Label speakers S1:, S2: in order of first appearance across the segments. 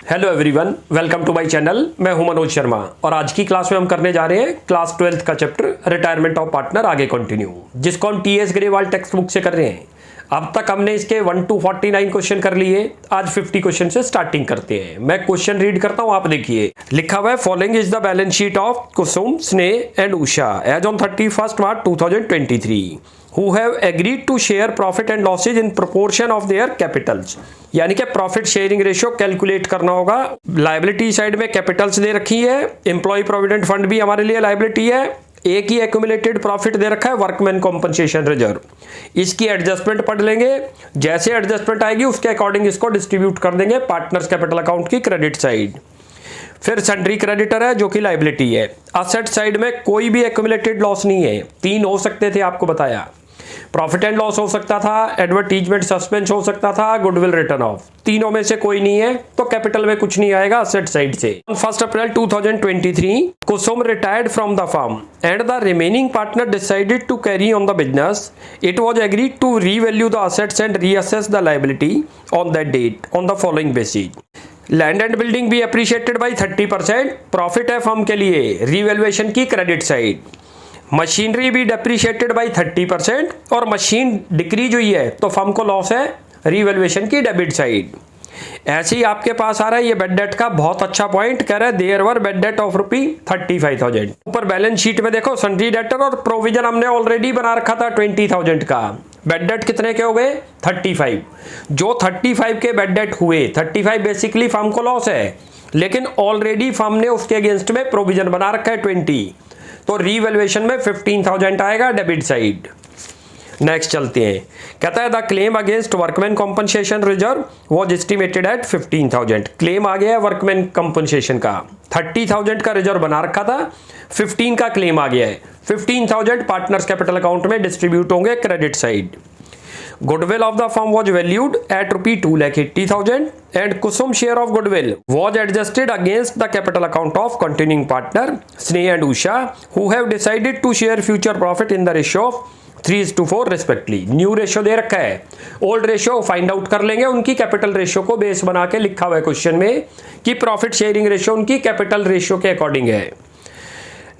S1: Hello everyone, welcome to my channel. मैं हूं मनोज शर्मा और आज की क्लास में हम करने जा रहे हैं क्लास 12th का चैप्टर रिटायरमेंट ऑफ पार्टनर आगे कंटिन्यू, जिसको हम टीएस ग्रेवाल टेक्स्ट बुक से कर रहे हैं। अब तक हमने इसके 1 to 49 क्वेश्चन कर लिए। आज 50 क्वेश्चन से स्टार्टिंग करते हैं। मैं क्वेश्चन रीड करता हूं, आप देखिए। लिखा हुआ है, following is the balance sheet of Kusum, Sneh and Usha as on 31st March 2023 who have agreed to share profit and losses in proportion of their capitals। यानी कि प्रॉफिट शेयरिंग रेशियो कैलकुलेट करना होगा। लायबिलिटी साइड में कैपिटल्स दे रखी है, employ provident fund भी हमारे लिए लायबिलिटी है। एक ही एक्यूमुलेटेड प्रॉफिट दे रखा है, वर्कमैन कॉम्पनसेशन रिजर्व। इसकी एडजस्टमेंट पढ़ लेंगे, जैसे एडजस्टमेंट आएगी उसके अकॉर्डिंग इसको डिस्ट्रीब्यूट कर देंगे पार्टनर्स कैपिटल अकाउंट की क्रेडिट साइड। फिर सन्ड्री क्रेडिटर है जो कि लायबिलिटी है। असेट साइड में कोई भी एक्यूमुलेटेड लॉस नहीं है। 3 हो सकते थे, आपको बताया। प्रॉफिट एंड लॉस हो सकता था, एडवर्टीजमेंट सस्पेंस हो सकता था, गुडविल रिटर्न ऑफ। तीनों में से कोई नहीं है तो कैपिटल में कुछ नहीं आएगा असेट साइड से। 1 April 2023 Kusum retired from the firm and the remaining partner decided to carry on the business. It was agreed to revalue the assets and reassess the liability on that date on the following basis. Land and building भी appreciated by 30%। Profit है firm के लिए, revaluation की credit side. Machinery भी depreciated by 30% और machine decrease हुई है तो फर्म को लॉस है, रीवैल्यूएशन की डेबिट साइड। ऐसे ही आपके पास आ रहा है ये बेड डेट का बहुत अच्छा पॉइंट, कह रहा है there were bad debt of ₹35,000। ऊपर बैलेंस शीट में देखो सन्ड्री डेटर और प्रोविजन हमने ऑलरेडी बना रखा था 20,000 का। बेड डेट कितने के हो गए? 35। जो 35 के बेड डेट हुए, 35 बेसिकली फर्म को लॉस है, लेकिन ऑलरेडी फर्म ने उसके अगेंस्ट में प्रोविजन बना रखा है 20, तो रीवैल्यूएशन में 15,000 आएगा डेबिट साइड। नेक्स्ट चलते हैं। कहता है the claim against workman compensation reserve was estimated at 15,000। Claim आ गया है वर्कमैन कॉम्पनसेशन का। 30,000 का रिजर्व बना रखा था, 15 का क्लेम आ गया है। 15,000 पार्टनर्स कैपिटल अकाउंट में डिस्ट्रीब्यूट होंगे credit side. Goodwill of the firm was valued at ₹2,80,000 and Kusum share of goodwill was adjusted against the capital account of continuing partner Sneh and Usha, who have decided to share future profit in the ratio of 3:4 respectively। New ratio दे रखा है, old ratio find out कर लेंगे। उनकी capital ratio को base बना के लिखा हुआ है क्वेश्चन में कि प्रॉफिट शेयरिंग रेशियो उनकी कैपिटल रेशियो के अकॉर्डिंग है।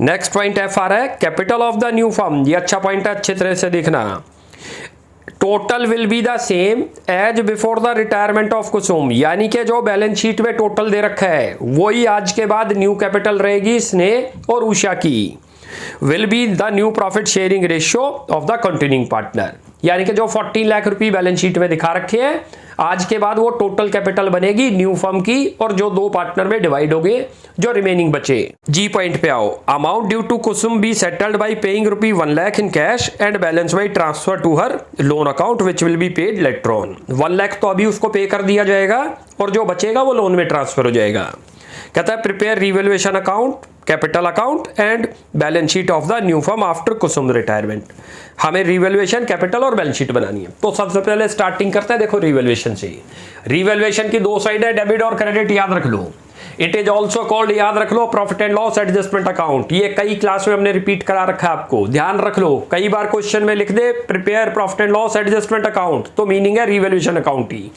S1: नेक्स्ट पॉइंट एफ आ रहा है, capital of the new firm. ये अच्छा पॉइंट है, अच्छे तरह से देखना। Total will be the same as before the retirement of Kusum. यानी कि जो बैलेंस शीट में टोटल दे रखा है वही आज के बाद न्यू कैपिटल रहेगी स्नेह और उषा की। Will be the new profit sharing ratio of the continuing partner. यानी कि जो 14 लाख रुपए बैलेंस शीट में दिखा रखे हैं, आज के बाद वो टोटल कैपिटल बनेगी न्यू फर्म की, और जो 2 पार्टनर में डिवाइड हो गए जो रिमेनिंग बचे। जी पॉइंट पे आओ। Amount due to Kusum be settled by paying ₹1 lakh in cash and balance by transfer to her loan account which will be paid later on. 1 lakh तो अभी उसको पे कर दिया जाएगा और जो बचेगा वो लोन में ट्रांसफर हो जाएगा। कहता है prepare revaluation account, capital account and balance sheet of the new firm after Kusum retirement. हमें रिवैल्यूएशन, कैपिटल और बैलेंस शीट बनानी है। तो सबसे पहले स्टार्टिंग करते हैं, देखो रिवैल्यूएशन से। रिवैल्यूएशन की 2 साइड है, डेबिट और क्रेडिट, याद रख लो। इट इज ऑल्सो कॉल्ड, याद रख लो, profit and loss adjustment account. ये कई क्लास में हमने रिपीट करा रखा है, आपको ध्यान रख लो। कई बार क्वेश्चन में लिख they prepare profit and loss adjustment account, तो मीनिंग है रिवैल्यूएशन अकाउंट ही।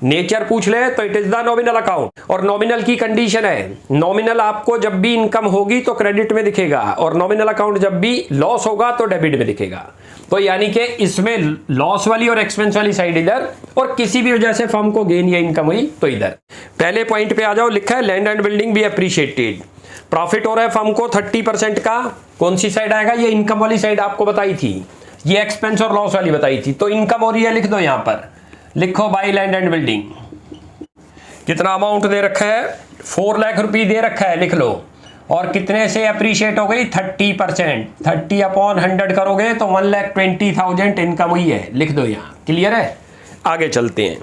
S1: नेचर पूछ ले तो it is the nominal account. और नॉमिनल की कंडीशन है, नॉमिनल आपको जब भी इनकम होगी तो क्रेडिट में दिखेगा, और नॉमिनल अकाउंट जब भी लॉस होगा तो डेबिट में दिखेगा। तो यानी कि इसमें लॉस वाली और एक्सपेंस वाली साइड इधर, और किसी भी वजह से फर्म को गेन या इनकम हुई तो इधर। पहले पॉइंट पे आ जाओ। लिखा है लैंड एंड बिल्डिंग भी अप्रिशिएटेड। प्रॉफिट हो रहा है फर्म को 30% का। कौन सी साइड आएगा? ये इनकम वाली साइड आपको बताई थी, ये एक्सपेंस और लॉस वाली बताई थी। तो इनकम हो रही है, लिख दो यहां पर, लिखो बाई लैंड एंड बिल्डिंग। कितना अमाउंट दे रखा है? 4 लाख रुपए दे रखा है, लिख लो। और कितने से अप्रिशिएट हो गई? 30%। 30/100 करोगे तो 1,20,000 इनकम हुई है, लिख दो यहाँ। क्लियर है? आगे चलते हैं।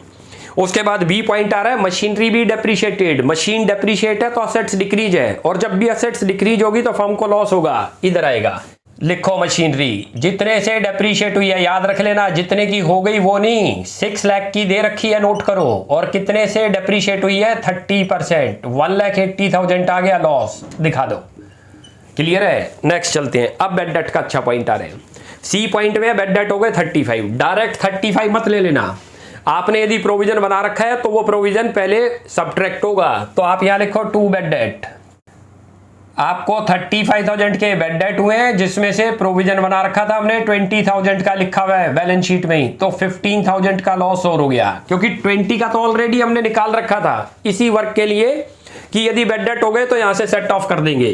S1: उसके बाद बी पॉइंट आ रहा है, मशीनरी भी डेप्रिशिएटेड। मशीन डेप्रिशिएट है तो असेट्स डिक्रीज है, और जब भी असेट्स डिक्रीज होगी तो फर्म को लॉस होगा, इधर आएगा। लिखो मशीनरी जितने से डेप्रीशिएट हुई है, याद रख लेना, जितने की हो गई वो नहीं। 6 लाख की दे रखी है, नोट करो, और कितने से डेप्रीशिएट हुई है? 30%। 1,80,000 आ गया लॉस, दिखा दो। क्लियर है? नेक्स्ट चलते हैं। अब बेड डेट का अच्छा पॉइंट आ रहे हैं। सी पॉइंट में बेड डेट हो गए 35। डायरेक्ट 35 मत ले लेना, आपने यदि प्रोविजन बना रखा है तो वो प्रोविजन पहले सब्ट्रैक्ट होगा। तो आप यहां लिखो 2 बेड डेट, आपको 35,000 के बेड डेट हुए हैं, जिसमें से प्रोविजन बना रखा था हमने 20,000 का लिखा हुआ है बैलेंस शीट में ही, तो 15,000 का लॉस और हो गया, क्योंकि 20 का तो ऑलरेडी हमने निकाल रखा था इसी वर्क के लिए कि यदि बेड डेट हो गए तो यहां से सेट ऑफ कर देंगे।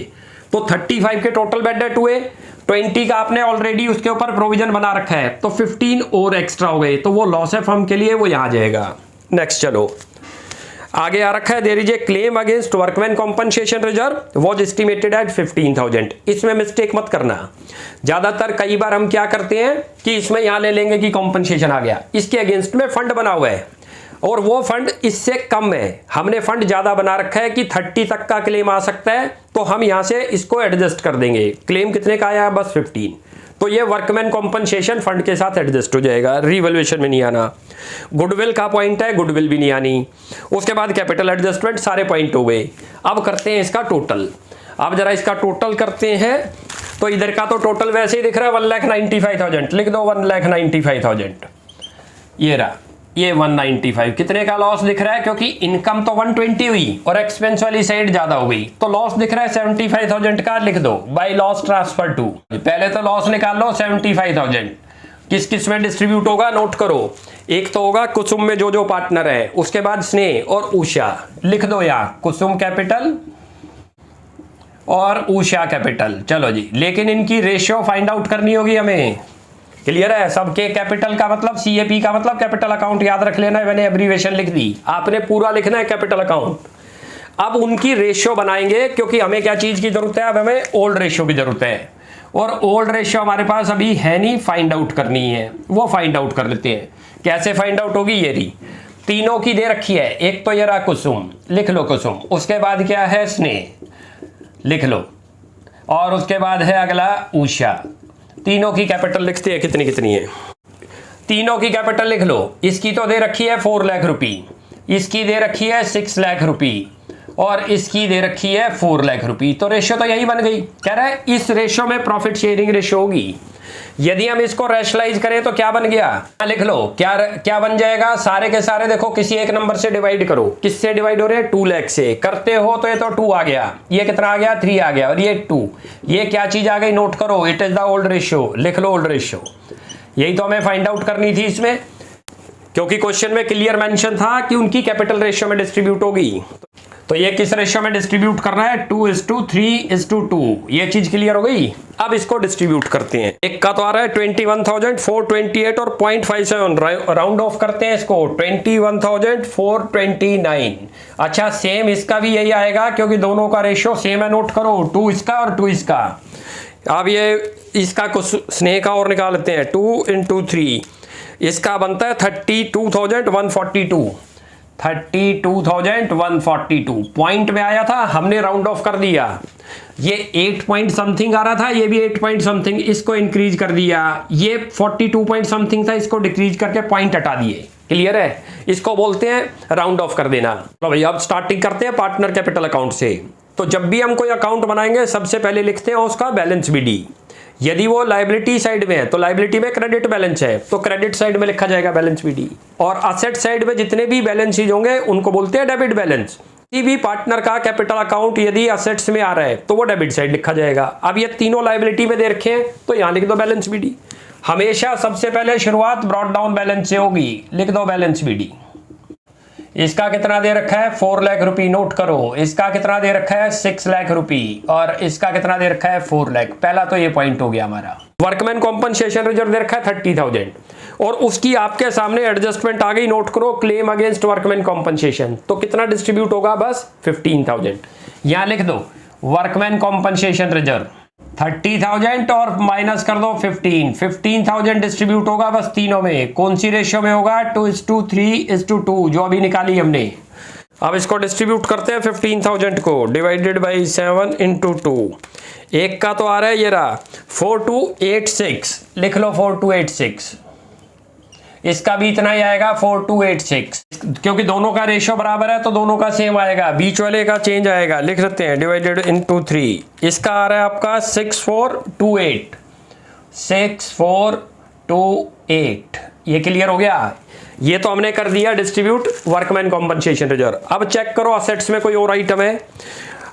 S1: तो 35 के टोटल बेड डेट हुए, 20 का आपने ऑलरेडी उसके ऊपर प्रोविजन बना रखा है, तो 15 और एक्स्ट्रा हो गए, तो वो लॉस है फर्म के लिए, वो यहां जाएगा। नेक्स्ट चलो आगे आ रखा है, there is a claim against workman compensation reserve was estimated at 15,000। इसमें मिस्टेक मत करना, ज्यादातर कई बार हम क्या करते हैं कि इसमें यहां ले लेंगे कि कॉम्पनसेशन आ गया, इसके अगेंस्ट में फंड बना हुआ है और वो फंड इससे कम है, हमने फंड ज्यादा बना रखा है कि 30 तक का क्लेम आ सकता है, तो हम यहां से इसको एडजस्ट कर देंगे। क्लेम कितने का आया, बस 15, तो ये वर्कमैन कॉम्पनसेशन फंड के साथ एडजस्ट हो जाएगा, रिवैल्यूएशन में नहीं आना। गुडविल का पॉइंट है, गुडविल भी नहीं आनी। उसके बाद कैपिटल एडजस्टमेंट, सारे पॉइंट हो गए। अब करते हैं इसका टोटल। अब जरा इसका टोटल करते हैं, तो इधर का तो टोटल वैसे ही दिख रहा है 1,95,000, लिख दो 1,95,000, ये रहा, ये 195। कितने का लॉस दिख रहा है, क्योंकि इनकम तो 120 हुई और एक्सपेंस वाली साइड ज्यादा हो गई, तो लॉस दिख रहा है 75,000 का, लिख दो बाय लॉस ट्रांसफर टू। पहले तो लॉस निकाल लो 75,000, किस किस में डिस्ट्रीब्यूट होगा नोट करो। एक तो होगा कुसुम में जो पार्टनर है, उसके बाद स्नेह और उषा, लिख दो यहाँ कुसुम कैपिटल और उषा कैपिटल। चलो जी, लेकिन इनकी रेशियो फाइंड आउट करनी होगी हमें, क्लियर है। सबके कैपिटल का मतलब सीएपी का मतलब कैपिटल अकाउंट याद रख लेना है, मैंने एब्रीवेशन लिख दी, आपने पूरा लिखना है कैपिटल अकाउंट। अब उनकी रेशियो बनाएंगे, क्योंकि हमें क्या चीज की जरूरत है, अब हमें ओल्ड रेशियो की जरूरत है, और ओल्ड रेशियो हमारे पास अभी है नहीं, फाइंड आउट करनी है, वो फाइंड आउट कर लेते हैं। कैसे फाइंड आउट होगी, ये रही, तीनों की दे रखी है, एक तो ये रहा कुसुम, लिख लो कुसुम, उसके बाद क्या है स्नेह, लिख लो, और उसके बाद है अगला उषा। तीनों की कैपिटल लिखते हैं कितनी कितनी है, तीनों की कैपिटल लिख लो। इसकी तो दे रखी है 4 लाख रुपी, इसकी दे रखी है 6 लाख रुपी, और इसकी दे रखी है 4 लाख रुपी, तो रेशियो तो यही बन गई। कह रहा है इस रेशियो में प्रॉफिट शेयरिंग रेशियो होगी। यदि हम इसको रैशनलाइज करें तो क्या बन गया, लिख लो, क्या बन जाएगा, सारे के सारे देखो किसी एक नंबर से डिवाइड करो, किससे डिवाइड हो रहे हैं, 2 लाख से करते हो, तो ये तो 2 आ गया, ये कितना आ गया 3 आ गया, और ये 2, ये क्या चीज आ गई नोट करो, it is the old ratio, लिख लो ओल्ड रेशियो। यही तो हमें फाइंड आउट करनी थी इसमें, क्योंकि क्वेश्चन में क्लियर मेंशन था कि उनकी कैपिटल रेशियो में डिस्ट्रीब्यूट होगी। तो ये किस रेशियो में डिस्ट्रीब्यूट करना है, 2:3:2, ये चीज क्लियर हो गई। अब इसको डिस्ट्रीब्यूट करते हैं। एक का तो आ रहा है 21,428 और 0.57, राउंड ऑफ करते हैं इसको, 21,429। अच्छा, सेम इसका भी यही आएगा, क्योंकि दोनों का रेशियो सेम है, नोट करो, 2 इसका और 2 इसका। अब ये इसका कुछ स्नेह का और निकाल लेते हैं, 2 × 3, इसका बनता है 32,142, 32,142 पॉइंट में आया था, हमने राउंड ऑफ कर दिया। ये 8 पॉइंट समथिंग आ रहा था, ये भी 8 पॉइंट समथिंग, इसको इंक्रीज कर दिया। ये 42 पॉइंट समथिंग था, इसको डिक्रीज करके पॉइंट हटा दिए। क्लियर है, इसको बोलते हैं राउंड ऑफ कर देना। तो भाई अब स्टार्टिंग करते हैं पार्टनर कैपिटल अकाउंट से। तो जब भी हम कोई अकाउंट बनाएंगे सबसे पहले लिखते हैं उसका बैलेंस बीडी। यदि वो लायबिलिटी साइड में है तो लायबिलिटी में क्रेडिट बैलेंस है तो क्रेडिट साइड में लिखा जाएगा बैलेंस बीडी, और असेट साइड में जितने भी बैलेंसेज होंगे उनको बोलते हैं डेबिट बैलेंस। किसी भी पार्टनर का कैपिटल अकाउंट यदि असेट्स में आ रहा है तो वो डेबिट साइड लिखा जाएगा। अब ये तीनों लायबिलिटी में दे रखे हैं तो यहां लिख दो बैलेंस बीडी। हमेशा सबसे पहले शुरुआत ब्रॉड डाउन बैलेंस से होगी, लिख दो बैलेंस बीडी। इसका कितना दे रखा है 4 लाख रुपी, नोट करो। इसका कितना दे रखा है 6 लाख रुपी, और इसका कितना दे रखा है 4 लाख। पहला तो ये पॉइंट हो गया हमारा। वर्कमैन कॉम्पनसेशन रिजर्व दे रखा है 30,000, और उसकी आपके सामने एडजस्टमेंट आ गई, नोट करो, क्लेम अगेंस्ट वर्कमैन कॉम्पनसेशन। तो कितना डिस्ट्रीब्यूट होगा, बस 15,000। यहां लिख दो वर्कमैन कॉम्पनसेशन रिजर्व 30,000 और माइनस कर दो 15,000 डिस्ट्रीब्यूट होगा बस तीनों में। कौन सी रेशियो में होगा, 2:3:2, जो अभी निकाली हमने। अब इसको डिस्ट्रीब्यूट करते हैं 15,000 को, डिवाइडेड बाई 7 × 2। एक का तो आ रहा है ये रहा 4286, लिख लो 4286। इसका भी इतना ही आएगा 4286, क्योंकि दोनों का रेशियो बराबर है तो दोनों का सेम आएगा, बीच वाले का चेंज आएगा। लिख सकते हैं डिवाइडेड × 3। इसका आ रहा है आपका 6428, 6428। ये क्लियर हो गया। ये तो हमने कर दिया डिस्ट्रीब्यूट वर्कमैन कॉम्पनसेशन रिजर्व। अब चेक करो असेट्स में कोई और आइटम है।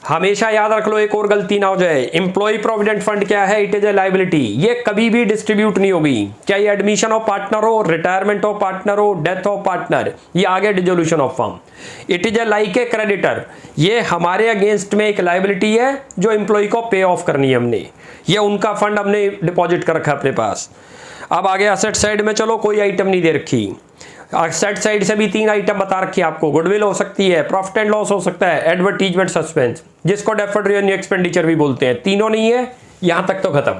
S1: हमेशा याद रख लो, एक और गलती ना हो जाए। एम्प्लॉय प्रोविडेंट फंड क्या है? It is a liability. ये कभी भी डिस्ट्रीब्यूट नहीं होगी, चाहे एडमिशन ऑफ पार्टनर हो, रिटायरमेंट ऑफ पार्टनर हो, डेथ ऑफ पार्टनर, ये आगे dissolution of firm. It is a like a creditor. ये हमारे अगेंस्ट में एक लायबिलिटी है जो एम्प्लॉय को पे ऑफ करनी है हमने। ये उनका फंड हमने डिपॉजिट कर रखा है अपने पास। अब आगे असेट साइड में चलो, कोई आइटम नहीं दे रखी। असेट साइड से भी 3 आइटम बता रखी है आपको। गुडविल हो सकती है, प्रॉफिट एंड लॉस हो सकता है, एडवर्टीजमेंट सस्पेंस, जिसको डेफर्ड रेवेन्यू एक्सपेंडिचर भी बोलते हैं। तीनों नहीं है, यहां तक तो खत्म।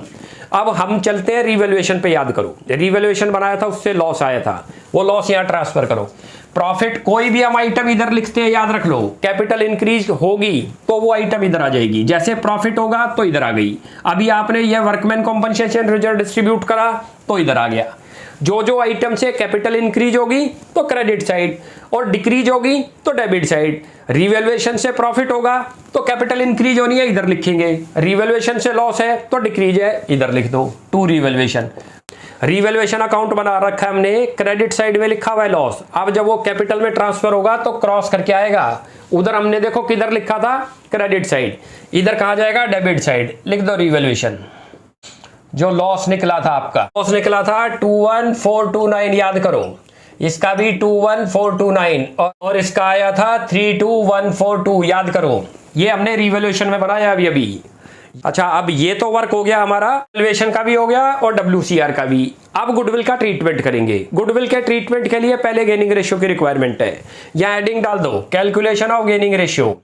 S1: अब हम चलते हैं रिवैल्यूएशन पे। याद करो, रिवैल्यूएशन बनाया था, उससे लॉस आया था, वो लॉस यहां ट्रांसफर करो। प्रॉफिट कोई भी हम आइटम इधर लिखते हैं, याद रख लो, कैपिटल इंक्रीज होगी तो वो आइटम इधर आ जाएगी। जैसे प्रॉफिट होगा तो इधर आ गई। अभी आपने ये वर्कमैन कॉम्पनसेशन रिजर्व डिस्ट्रीब्यूट करा तो इधर आ गया। जो जो आइटम से कैपिटल इंक्रीज होगी तो क्रेडिट साइड, और डिक्रीज होगी तो डेबिट साइड। रिवैल्यूएशन से प्रॉफिट होगा तो कैपिटल इंक्रीज होनी है, इधर लिखेंगे। रिवैल्यूएशन से लॉस है तो डिक्रीज है, इधर लिख दो। To revaluation. रिवैल्यूएशन अकाउंट बना रखा है हमने, क्रेडिट साइड में लिखा हुआ है लॉस। अब जब वो कैपिटल में ट्रांसफर होगा तो क्रॉस करके आएगा। उधर हमने देखो किधर लिखा था, क्रेडिट साइड, इधर कहा जाएगा डेबिट साइड। लिख दो रिवैल्यूएशन। जो लॉस निकला था आपका, लॉस निकला था 21429, याद करो। इसका भी 21429 और इसका आया था 32142, याद करो। ये हमने रिवैल्यूएशन में बनाया अभी। अच्छा, अब ये तो वर्क हो गया हमारा, वैल्यूएशन का भी हो गया और WCR का भी। अब गुडविल का ट्रीटमेंट करेंगे। गुडविल के ट्रीटमेंट के लिए पहले गेनिंग रेशियो की रिक्वायरमेंट है। यहाँ एडिंग डाल दो, कैलकुलेशन ऑफ गेनिंग रेशियो।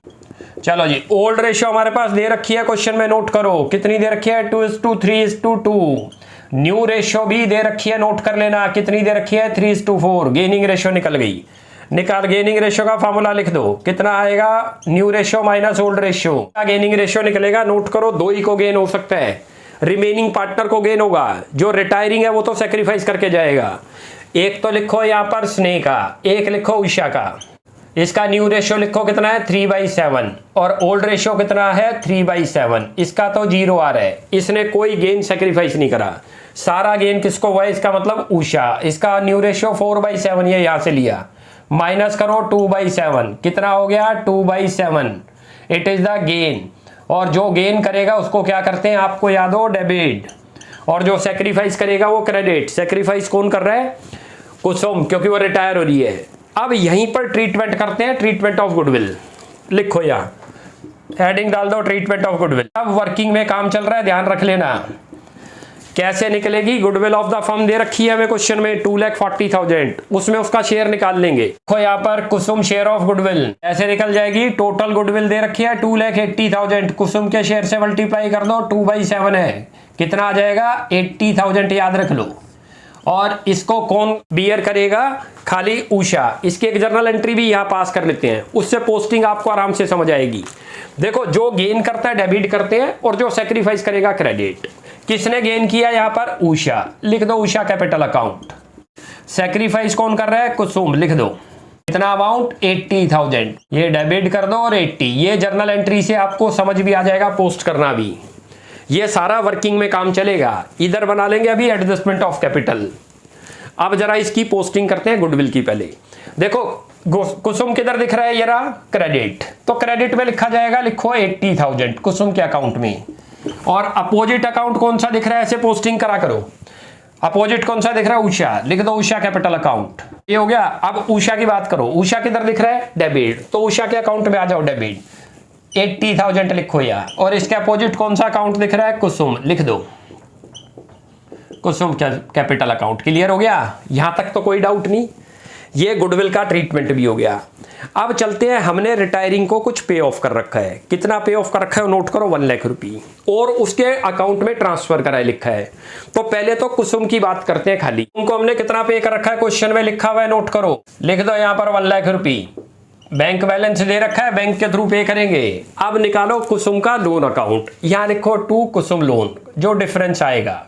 S1: चलो जी, ओल्ड रेशियो हमारे पास दे रखी है, क्वेश्चन में नोट करो कितनी दे रखी है, 2:3:2। न्यू रेशियो भी दे रखी है, नोट कर लेना कितनी दे रखी है, 3:4। गेनिंग रेशियो निकल गई। निकाल गेनिंग रेशियो का फॉर्मूला लिख दो, कितना आएगा, new ratio minus old ratio. Gaining ratio निकलेगा, नोट करो, 2 ही को गेन हो सकता है, रिमेनिंग पार्टनर को गेन होगा। जो रिटायरिंग है वो तो सेक्रीफाइस करके जाएगा। एक तो लिखो यहाँ पर स्नेह का, एक लिखो उषा का। इसका न्यू रेशियो लिखो कितना है, 3/7, और ओल्ड रेशियो कितना है, 3/7। इसका तो 0 आ रहा है, इसने कोई गेन सेक्रीफाइस नहीं करा। सारा गेन किसको हुआ है, इसका मतलब उषा। इसका न्यू रेशियो 4/7, ये यहां से लिया, माइनस करो 2/7, कितना हो गया, 2/7। It is the gain. और जो गेन करेगा उसको क्या करते हैं, आपको याद हो, डेबिट। और जो सेक्रीफाइस करेगा वो क्रेडिट। सेक्रीफाइस कौन कर रहा है, कुसुम, क्योंकि वो रिटायर हो रही है। अब यहीं पर ट्रीटमेंट करते हैं, ट्रीटमेंट ऑफ गुडविल। लिखो यहाँ, हेडिंग डाल दो, ट्रीटमेंट ऑफ गुडविल। अब वर्किंग में काम चल रहा है, ध्यान रख लेना। कैसे निकलेगी, गुडविल ऑफ द फर्म दे रखी है हमें क्वेश्चन में 2,40,000, उसमें उसका शेयर निकाल लेंगे। देखो यहाँ पर कुसुम शेयर ऑफ गुडविल ऐसे निकल जाएगी। टोटल गुडविल दे रखी है 2,80,000, कुसुम के शेयर से मल्टीप्लाई कर दो, 2/7 है, कितना आ जाएगा, 80,000, याद रख लो। और इसको कौन बियर करेगा, खाली उषा। इसकी एक जर्नल एंट्री भी यहाँ पास कर लेते हैं, उससे पोस्टिंग आपको आराम से समझ आएगी। देखो, जो गेन करता है डेबिट करते हैं, और जो सेक्रीफाइस करेगा क्रेडिट। किसने गेन किया यहाँ पर, उषा। लिख दो उषा कैपिटल अकाउंट। सेक्रीफाइस कौन कर रहा है, कुसुम। लिख दो कितना अमाउंट, 80,000। ये डेबिट कर दो, और 80। ये जर्नल एंट्री से आपको समझ भी आ जाएगा पोस्ट करना भी। ये सारा वर्किंग में काम चलेगा। इधर बना लेंगे अभी एडजस्टमेंट ऑफ कैपिटल। अब जरा इसकी पोस्टिंग करते हैं गुडविल की। पहले देखो, कुसुम किधर दिख रहा है, ये रहा क्रेडिट, तो क्रेडिट में लिखा जाएगा, लिखो 80,000 कुसुम के अकाउंट में। और अपोजिट अकाउंट कौन सा दिख रहा है, ऐसे पोस्टिंग करा करो। अपोजिट कौन सा दिख रहा है, उषा। लिख दो उषा कैपिटल अकाउंट। ये हो गया। अब उषा की बात करो, उषा किधर दिख रहा है, डेबिट, तो उषा के अकाउंट में आ जाओ, डेबिट 80,000 लिखो यार। और इसके अपोजिट कौन सा अकाउंट दिख रहा है, कुसुम। लिख दो कुसुम कैपिटल अकाउंट। क्लियर हो गया, यहां तक तो कोई डाउट नहीं। ये गुडविल का ट्रीटमेंट भी हो गया। अब चलते हैं, हमने रिटायरिंग को कुछ पे ऑफ कर रखा है। कितना पे ऑफ कर रखा है, नोट करो, 1 लाख रुपये, और उसके अकाउंट में ट्रांसफर करा है, लिखा है। तो पहले तो कुसुम की बात करते हैं खाली। उनको हमने कितना पे कर रखा है, क्वेश्चन में लिखा हुआ है, नोट करो। लिख दो यहाँ पर 1 लाख रुपये। बैंक बैलेंस दे रखा है, बैंक के थ्रू पे करेंगे। अब निकालो कुसुम का लोन अकाउंट। यहां लिखो 2 कुसुम लोन, जो डिफरेंस आएगा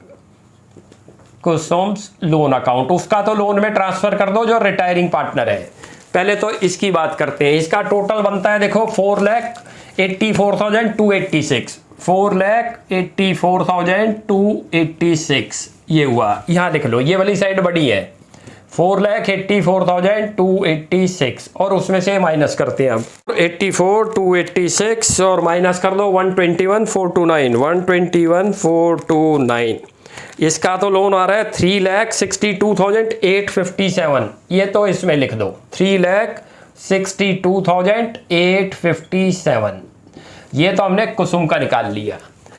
S1: कुसुम लोन अकाउंट, उसका तो लोन में ट्रांसफर कर दो जो रिटायरिंग पार्टनर है। पहले तो इसकी बात करते हैं। इसका टोटल बनता है, देखो 4,84,286, 4,84,286 ये हुआ। यहां लिख लो, ये वाली साइड बड़ी है, 4,84,286 और उसमें से माइनस करते हैं अब 84,286 और माइनस कर दो 121,429 इसका तो लोन आ रहा है 3,62,857 ये तो इसमें लिख दो 3,62,857 ये तो हमने कुसुम का निकाल लिया।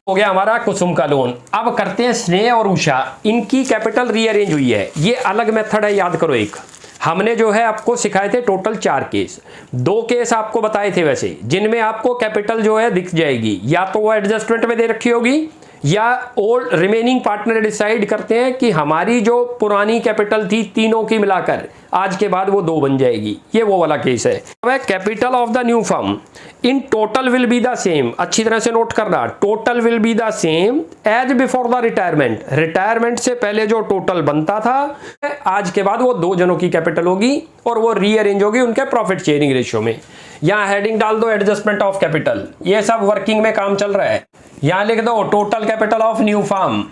S1: हो गया हमारा कुसुम का लोन। अब करते हैं स्नेह और उषा, इनकी कैपिटल रीअरेंज हुई है। ये अलग मेथड है, याद करो। एक हमने जो है आपको सिखाए थे टोटल 4 केस, 2 केस आपको बताए थे वैसे, जिनमें आपको कैपिटल जो है दिख जाएगी, या तो वो एडजस्टमेंट में दे रखी होगी या ओल्ड रिमेनिंग पार्टनर डिसाइड करते हैं कि हमारी जो पुरानी कैपिटल थी तीनों की मिलाकर आज के बाद वो 2 बन जाएगी। ये वो वाला केस है। अब capital of the new firm in total will be the same, अच्छी तरह से नोट करना, total will be the same as before the retirement. Retirement से पहले जो टोटल बनता था आज के बाद वो 2 जनों की कैपिटल होगी और वो रीअरेंज होगी उनके प्रॉफिट शेयरिंग रेशियो में। यहाँ हेडिंग डाल दो एडजस्टमेंट ऑफ कैपिटल, ये सब वर्किंग में काम चल रहा है। यहाँ लिख दो total capital of new firm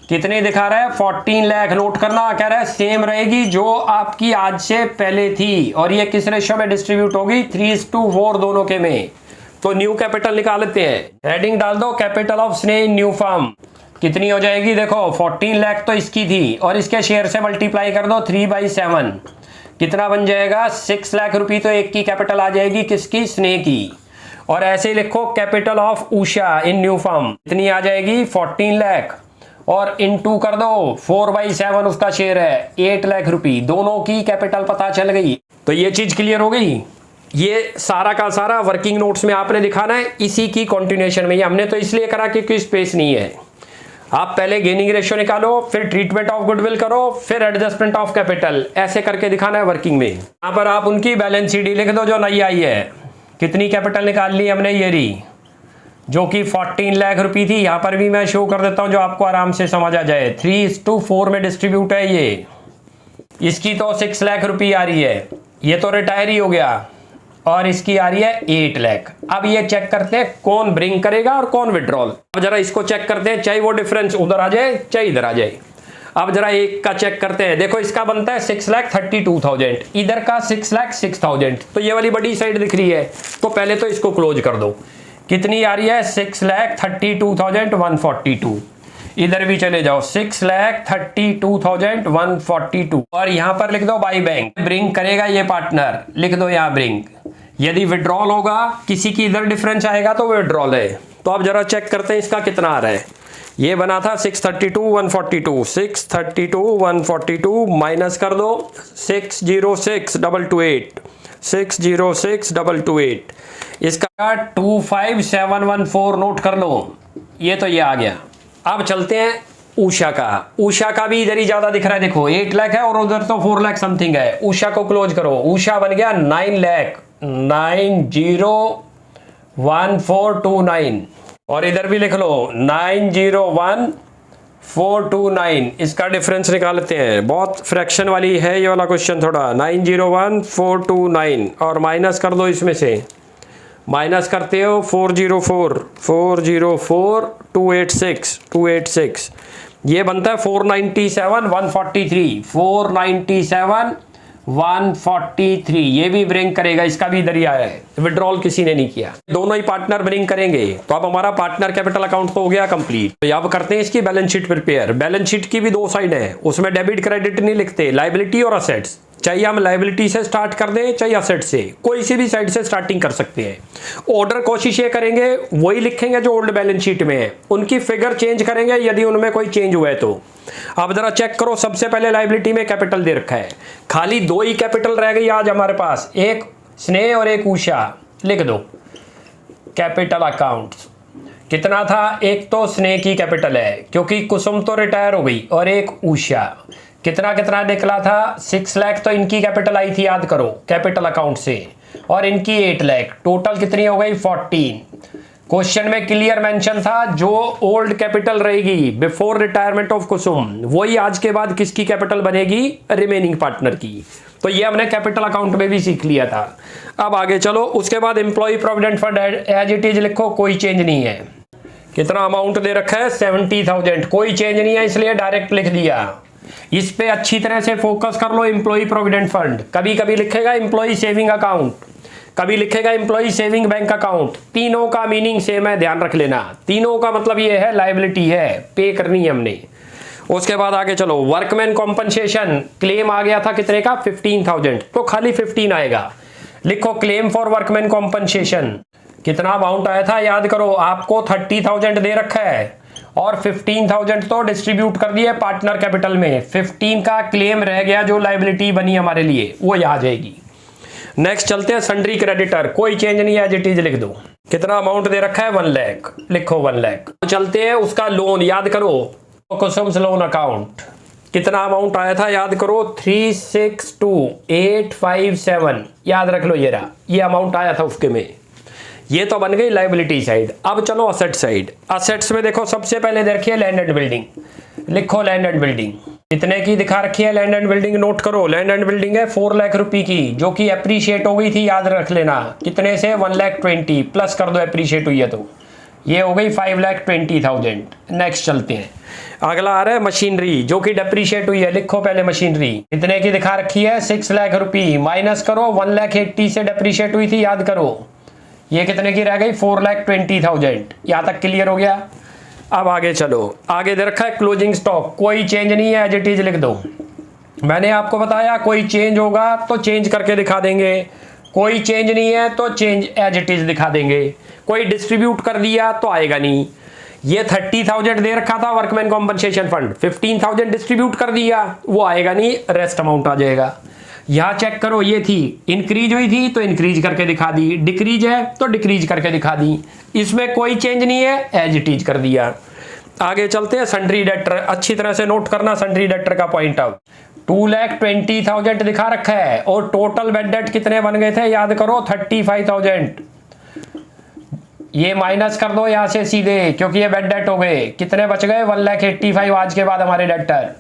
S1: कितने दिखा रहा है 14 लाख। नोट करना, कह रहा है सेम रहेगी जो आपकी आज से पहले थी और ये किस रेशियो में डिस्ट्रीब्यूट होगी 3:4 दोनों के में। तो न्यू कैपिटल निकाल लेते हैं। हेडिंग डाल दो कैपिटल ऑफ स्नेह इन न्यू फर्म कितनी हो जाएगी, देखो 14 लाख तो इसकी थी और इसके शेयर से मल्टीप्लाई कर दो 3/7 कितना बन जाएगा 6 लाख रुपए। तो एक की कैपिटल आ जाएगी किसकी, स्नेह की। और ऐसे ही लिखो capital of Usha in new firm कितनी आ जाएगी 14 लाख और इनटू कर दो 4/7 उसका शेयर है 8 लाख रुपए। दोनों की कैपिटल पता चल गई। तो ये चीज क्लियर हो गई। ये सारा का सारा वर्किंग नोट्स में आपने दिखाना है, इसी की कंटिन्यूएशन में। ये हमने तो इसलिए करा क्योंकि स्पेस नहीं है। आप पहले गेनिंग रेशियो निकालो, फिर ट्रीटमेंट ऑफ गुडविल करो, फिर एडजस्टमेंट ऑफ कैपिटल, ऐसे करके दिखाना है वर्किंग में। यहाँ पर आप उनकी बैलेंस शीट लिख दो जो नई आई है। कितनी कैपिटल निकाल ली हमने, ये रही, जो कि 14 लाख रुपए थी। यहाँ पर भी मैं शो कर देता हूँ जो आपको आराम से समझ आ जाए। 3:4 में डिस्ट्रीब्यूट है ये। इसकी तो 6 लाख रुपए आ रही है, ये तो रिटायर ही हो गया, और इसकी आ रही है 8 लाख। अब ये चेक करते हैं कौन ब्रिंग करेगा और कौन विड्रॉल। अब जरा इसको चेक करते हैं, चाहे वो डिफरेंस उधर आ जाए चाहे इधर आ जाए। अब जरा एक का चेक करते हैं। देखो इसका बनता है 6,32,000, इधर का 6,06,000। तो ये वाली बड़ी साइड दिख रही है, तो पहले तो इसको क्लोज कर दो। कितनी आ रही है 6,32,142। इधर भी चले जाओ 6,32,142 और यहां पर लिख दो बाई बैंक। ब्रिंग करेगा ये पार्टनर, लिख दो यहां ब्रिंग। यदि विड्रॉल होगा, किसी की इधर डिफरेंस आएगा तो विड्रॉल है। तो अब जरा चेक करते हैं इसका कितना आ रहा है। ये बना था 632,142, 632,142 माइनस कर दो 606,228, 606,228, इसका 25,714 नोट कर लो। ये तो ये आ गया। अब चलते हैं उषा का। उषा का भी इधर ही ज्यादा दिख रहा है, देखो 8 लाख है और उधर तो 4 लाख समथिंग है। उषा को क्लोज करो, उषा बन गया 9 लाख 901429 और इधर भी लिख लो 901429। इसका डिफरेंस निकालते हैं, बहुत फ्रैक्शन वाली है ये वाला क्वेश्चन थोड़ा। 901429 और माइनस कर दो, इसमें से माइनस करते हो 404,286 ये बनता है 497,143, 497,143। ये भी ब्रिंग करेगा, इसका भी इधर ही आया है। विड्रॉल किसी ने नहीं किया, दोनों ही पार्टनर ब्रिंग करेंगे। तो अब हमारा पार्टनर कैपिटल अकाउंट तो हो गया कंप्लीट। तो अब करते हैं इसकी balance sheet prepare. Balance sheet की भी 2 साइड है, उसमें डेबिट क्रेडिट नहीं लिखते, लायबिलिटी और असेट्स। चाहे हम लायबिलिटी से स्टार्ट कर दें चाहे असेट से, कोई सी भी साइड से स्टार्टिंग कर सकते हैं। ऑर्डर कोशिश ये करेंगे वही लिखेंगे जो ओल्ड बैलेंस शीट में है, उनकी फिगर चेंज करेंगे यदि उनमें कोई चेंज हुआ है तो। अब जरा चेक करो, सबसे पहले लायबिलिटी में कैपिटल दे रखा है, खाली 2 ही कैपिटल रह गई आज हमारे पास, एक स्नेह और एक उषा। लिख दो कैपिटल अकाउंट्स। कितना था, एक तो स्नेह की कैपिटल है क्योंकि कुसुम तो रिटायर हो गई, और एक उषा। कितना कितना निकला था 6 लाख तो इनकी कैपिटल आई थी, याद करो कैपिटल अकाउंट से, और इनकी 8 लाख। टोटल कितनी हो गई 14। क्वेश्चन में क्लियर मेंशन था जो ओल्ड कैपिटल रहेगी बिफोर रिटायरमेंट ऑफ कुसुम, वही आज के बाद किसकी कैपिटल बनेगी, रिमेनिंग पार्टनर की। तो ये हमने कैपिटल अकाउंट में भी सीख लिया था। अब आगे चलो, उसके बाद employ provident fund as it is लिखो, कोई चेंज नहीं है। कितना अमाउंट दे रखा है 70,000, कोई चेंज नहीं है इसलिए डायरेक्ट लिख दिया। इस पे अच्छी तरह से फोकस कर लो। एम्प्लॉय प्रोविडेंट फंड, कभी कभी लिखेगा एम्प्लॉय सेविंग अकाउंट, कभी लिखेगा एम्प्लॉय सेविंग बैंक अकाउंट। तीनों का मीनिंग सेम है, ध्यान रख लेना। तीनों का मतलब ये है लायबिलिटी है, पे करनी है हमने। उसके बाद आगे चलो, वर्कमैन कॉम्पनसेशन क्लेम आ गया था कितने का, 15,000, तो खाली 15 आएगा। लिखो क्लेम फॉर वर्कमैन कॉम्पनसेशन, कितना अमाउंट आया था याद करो। आपको 30,000 दे रखा है और 15,000 तो डिस्ट्रीब्यूट कर दिया पार्टनर कैपिटल में। 15 का क्लेम रह गया जो लायबिलिटी बनी हमारे लिए, वो आ जाएगी। नेक्स्ट चलते हैं सन्ड्री क्रेडिटर, कोई चेंज नहीं है, एज इट इज लिख दो। कितना अमाउंट दे रखा है, 1 लाख, लिखो 1 लाख। चलते हैं उसका लोन, याद करो कुसुम्स लोन अकाउंट, कितना अमाउंट आया था याद करो, 362,857, याद रख लो। ये अमाउंट आया था उसके में। ये तो बन गई लायबिलिटी साइड। अब चलो असेट साइड। असेट्स में देखो सबसे पहले देखिए लैंड एंड बिल्डिंग, लिखो लैंड एंड बिल्डिंग कितने की दिखा रखी है। लैंड एंड बिल्डिंग नोट करो, लैंड एंड बिल्डिंग है 4 लाख रुपए की, जो कि एप्रीशिएट हो गई थी, याद रख लेना। कितने से, 1,20,000 प्लस कर दो, एप्रीशिएट हुई है तो ये हो गई 5,20,000। नेक्स्ट चलते हैं, अगला आ रहा है मशीनरी, जो कि डेप्रीशिएट हुई है। लिखो पहले मशीनरी कितने की दिखा रखी है, 6 लाख रुपए, माइनस करो 1,80,000 से डेप्रीशिएट हुई थी, याद करो। ये कितने की रह गई, 4,20,000। यहां तक क्लियर हो गया। अब आगे चलो, आगे दे रखा है क्लोजिंग स्टॉक, कोई चेंज नहीं है, एज इट इज लिख दो। मैंने आपको बताया कोई चेंज होगा तो चेंज करके दिखा देंगे, कोई चेंज नहीं है तो चेंज एज इट इज दिखा देंगे। कोई डिस्ट्रीब्यूट कर दिया तो आएगा नहीं। ये 30,000 दे रखा था वर्कमैन कॉम्पनसेशन फंड, 15,000 डिस्ट्रीब्यूट कर दिया, वो आएगा नहीं, रेस्ट अमाउंट आ जाएगा। यहां चेक करो, ये थी इंक्रीज हुई थी तो इंक्रीज करके दिखा दी, डिक्रीज है तो डिक्रीज करके दिखा दी। इसमें कोई चेंज नहीं है, एज इट इज कर दिया। आगे चलते हैं सन्ड्री डेटर, अच्छी तरह से नोट करना सन्ड्री डेटर का पॉइंट। अब 2,20,000 दिखा रखा है और टोटल बेड डेट कितने बन गए थे, याद करो 35,000। ये माइनस कर दो यहां से सीधे, क्योंकि ये बेड डेट हो गए। कितने बच गए, 1,85,000 आज के बाद हमारे डेटर।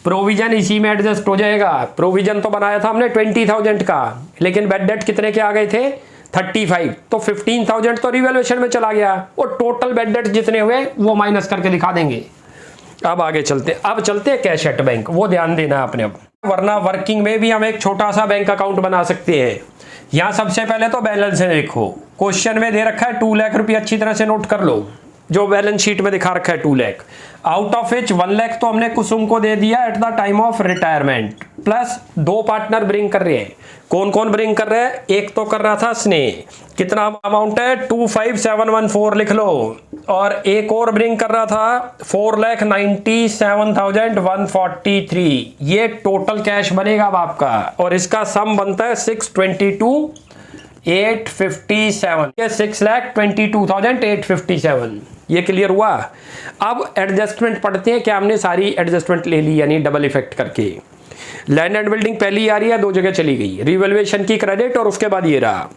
S1: प्रोविजन इसी में एडजस्ट हो जाएगा। प्रोविजन तो बनाया था हमने 20,000 का, लेकिन बेड डेट कितने के आ गए थे, 35, तो 15,000 तो रिवैल्यूएशन में चला गया और टोटल बेड डेट जितने हुए वो माइनस करके दिखा देंगे। अब आगे चलते, अब चलते हैं कैश एट बैंक, वो ध्यान देना आपने। अब वरना वर्किंग में भी हम एक छोटा सा बैंक अकाउंट बना सकते हैं। यहां सबसे पहले तो बैलेंस है, देखो क्वेश्चन में दे रखा है 2 लाख रुपये, अच्छी तरह से नोट कर लो। जो बैलेंस शीट में दिखा रखा है 2 lakh, out of which 1 lakh तो हमने कुसुम को दे दिया at the time of retirement, plus 2 partner bring कर रहे हैं। कौन कौन ब्रिंग कर रहे हैं, एक तो कर रहा था स्नेह, कितना अमाउंट है 25,714 लिख लो, और एक और ब्रिंग कर रहा था 4,97,143। ये टोटल कैश बनेगा अब आपका, और इसका सम बनता है 622,857, ये 6,22,857। ये क्लियर हुआ। अब एडजस्टमेंट पढ़ते हैं, क्या हमने सारी एडजस्टमेंट ले ली, यानी डबल इफेक्ट करके। लैंड एंड बिल्डिंग पहली आ रही है, 2 जगह चली गई, रिवैल्यूएशन की क्रेडिट, और उसके बाद ये रहा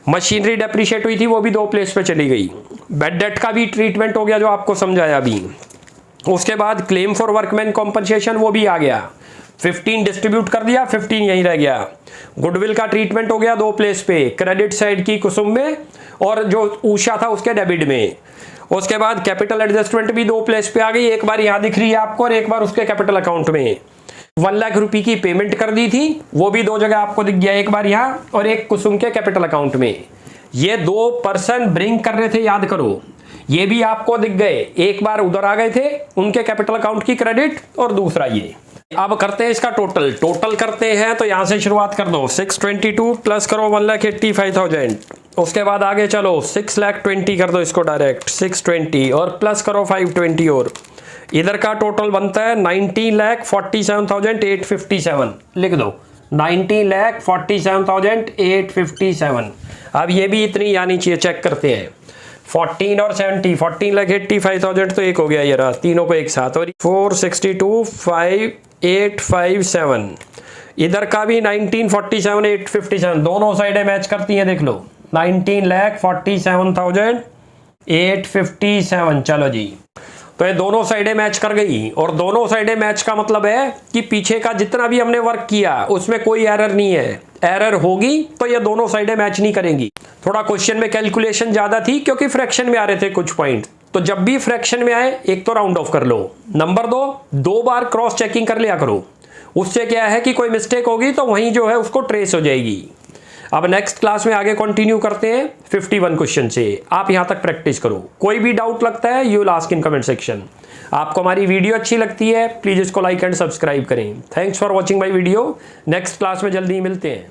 S1: मशीनरी डेप्रीशिएट हुई थी, वो भी 2 प्लेस पे चली गई। बेड डेट का भी ट्रीटमेंट हो गया जो आपको समझाया अभी। उसके बाद क्लेम फॉर वर्कमैन कॉम्पनसेशन वो भी आ गया, 15 डिस्ट्रीब्यूट कर दिया, 15 यहीं रह गया। गुडविल का ट्रीटमेंट हो गया 2 प्लेस पे, क्रेडिट साइड की कुसुम में और जो उषा था उसके डेबिट में। उसके बाद कैपिटल एडजस्टमेंट भी 2 प्लेस पे आ गई, एक बार यहां दिख रही है आपको और एक बार उसके कैपिटल अकाउंट में। 1 लाख रुपए की पेमेंट कर दी थी, वो भी 2 जगह आपको दिख गया, एक बार यहां और एक कुसुम के कैपिटल अकाउंट में। ये 2 पर्सन ब्रिंग कर रहे थे, याद करो, ये भी आपको दिख गए, एक बार उधर आ गए थे उनके कैपिटल अकाउंट की क्रेडिट और दूसरा ये। अब करते हैं इसका टोटल करते हैं, तो यहां से शुरुआत कर दो, 622 प्लस करो 1,85,000, उसके बाद आगे चलो 6,20,000 कर दो इसको डायरेक्ट, 620 और प्लस करो 520, और इधर का टोटल बनता है 19,47,857, लिख दो 19,47,857। अब ये भी इतनी आनी चाहिए, चेक करते हैं। 14 और 70, 14,85,000 तो एक हो गया, ये रहा तीनों को एक साथ, और 462,587। इधर का भी 19,47,857, दोनों साइडें मैच करती हैं, देख लो 19,47,857। चलो जी, तो ये दोनों साइडें मैच कर गई, और दोनों साइडें मैच का मतलब है कि पीछे का जितना भी हमने वर्क किया उसमें कोई एरर नहीं है। एरर होगी तो ये दोनों साइडें मैच नहीं करेंगी। थोड़ा क्वेश्चन में कैलकुलेशन ज्यादा थी क्योंकि फ्रैक्शन में आ रहे थे कुछ पॉइंट, तो जब भी फ्रैक्शन में आए एक तो राउंड ऑफ कर लो। नंबर 2 बार क्रॉस चेकिंग कर लिया करो, उससे क्या है कि कोई मिस्टेक होगी तो वहीं जो है उसको ट्रेस हो जाएगी। अब नेक्स्ट क्लास में आगे कंटिन्यू करते हैं 51 क्वेश्चन से। आप यहां तक प्रैक्टिस करो। कोई भी डाउट लगता है you will ask in comment section. आपको हमारी वीडियो अच्छी लगती है प्लीज इसको लाइक एंड सब्सक्राइब करें। Thanks for watching my video. Next class में जल्दी ही मिलते हैं।